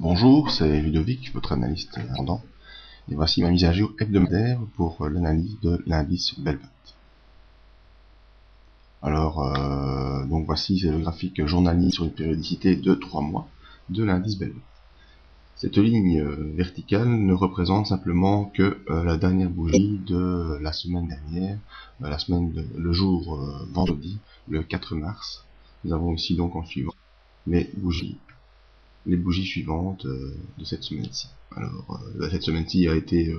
Bonjour, c'est Ludovic, votre analyste indépendant, et voici ma mise à jour hebdomadaire pour l'analyse de l'indice Belbant. Alors, donc voici c'est le graphique journalier sur une périodicité de 3 mois de l'indice Belbant. Cette ligne verticale ne représente simplement que la dernière bougie de la semaine dernière, le jour vendredi, le 4 mars. Nous avons ici donc en suivant les bougies suivantes de cette semaine-ci. Alors, cette semaine-ci a été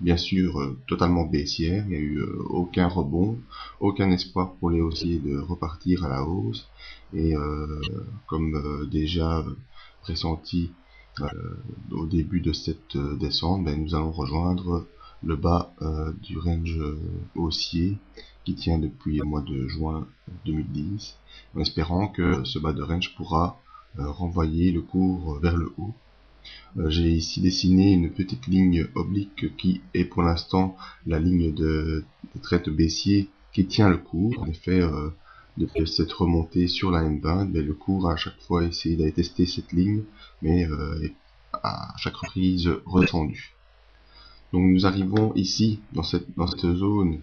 bien sûr totalement baissière, il n'y a eu aucun rebond, aucun espoir pour les haussiers de repartir à la hausse, et comme déjà pressenti au début de cette descente, nous allons rejoindre le bas du range haussier qui tient depuis le mois de juin 2010, en espérant que ce bas de range pourra renvoyer le cours vers le haut. J'ai ici dessiné une petite ligne oblique qui est pour l'instant la ligne de traite baissier qui tient le cours. En effet, depuis cette remontée sur la M20, le cours a à chaque fois essayé d'aller tester cette ligne, mais à chaque reprise redescendu. Donc nous arrivons ici dans cette zone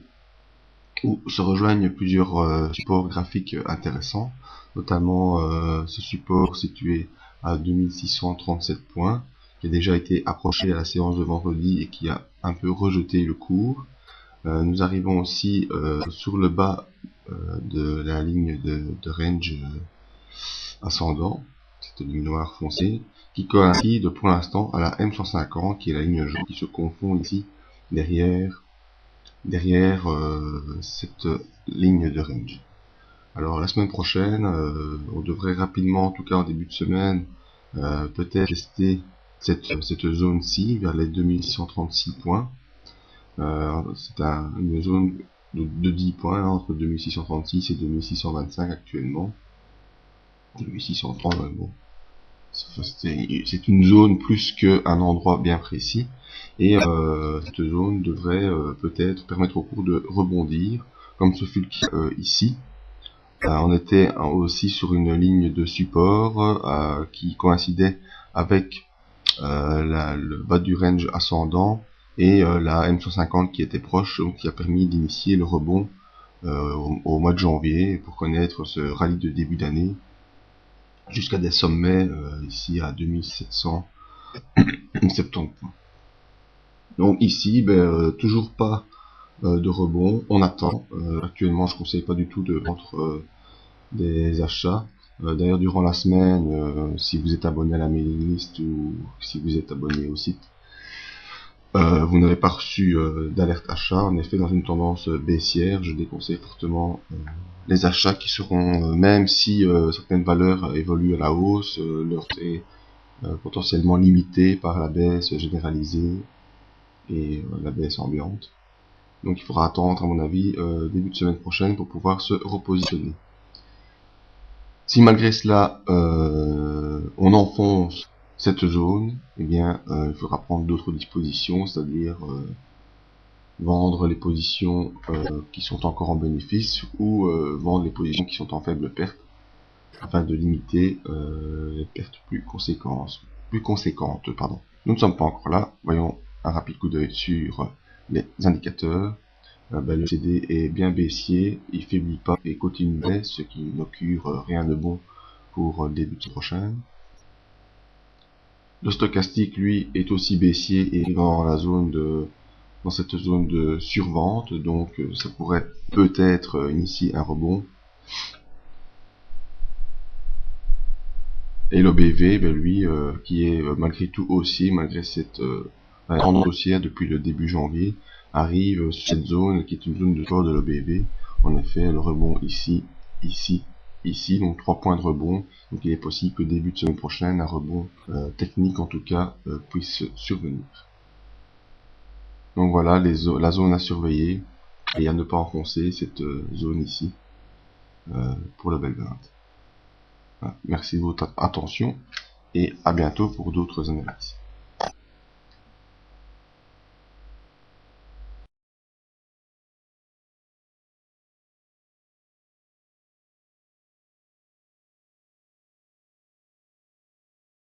où se rejoignent plusieurs supports graphiques intéressants, notamment ce support situé à 2637 points, qui a déjà été approché à la séance de vendredi et qui a un peu rejeté le cours. Nous arrivons aussi sur le bas de la ligne de range ascendant, cette ligne noire foncée, qui coïncide pour l'instant à la M150, qui est la ligne jaune qui se confond ici derrière cette ligne de range. Alors la semaine prochaine, on devrait rapidement, en tout cas en début de semaine, peut-être tester cette zone-ci vers les 2636 points. C'est une zone de 10 points entre 2636 et 2625 actuellement. 2630, bon. C'est une zone plus qu'un endroit bien précis, et cette zone devrait peut-être permettre au cours de rebondir, comme ce fut le cas ici. On était aussi sur une ligne de support qui coïncidait avec le bas du range ascendant et la M150 qui était proche, donc qui a permis d'initier le rebond au mois de janvier pour connaître ce rallye de début d'année jusqu'à des sommets ici à 2770 points. Donc ici, toujours pas de rebond, on attend. Actuellement, je conseille pas du tout de vendre des achats. D'ailleurs, durant la semaine, si vous êtes abonné à la mailing list ou si vous êtes abonné au site, vous n'avez pas reçu d'alerte achat. En effet, dans une tendance baissière, je déconseille fortement les achats qui seront, même si certaines valeurs évoluent à la hausse, leur est potentiellement limité par la baisse généralisée et la baisse ambiante. Donc il faudra attendre, à mon avis, début de semaine prochaine pour pouvoir se repositionner. Si malgré cela, on enfonce cette zone, eh bien, il faudra prendre d'autres dispositions, c'est-à-dire vendre les positions qui sont encore en bénéfice ou vendre les positions qui sont en faible perte, afin de limiter les pertes plus conséquentes. Nous ne sommes pas encore là. Voyons un rapide coup d'œil sur les indicateurs. Le CD est bien baissier, il faiblit pas et continue de baisse, ce qui n'augure rien de bon pour le début de prochaine. Le stochastique, lui, est aussi baissier et dans cette zone de survente, donc ça pourrait peut-être initier un rebond. Et l'OBV, lui, qui est malgré tout haussier, malgré cette tendance haussière depuis le début janvier, arrive sur cette zone qui est une zone de support de l'OBV. En effet, le rebond ici, donc 3 points de rebond. Donc il est possible que début de semaine prochaine, un rebond technique en tout cas puisse survenir. Donc voilà la zone à surveiller et à ne pas enfoncer cette zone ici pour le Belbant. Merci de votre attention et à bientôt pour d'autres analyses.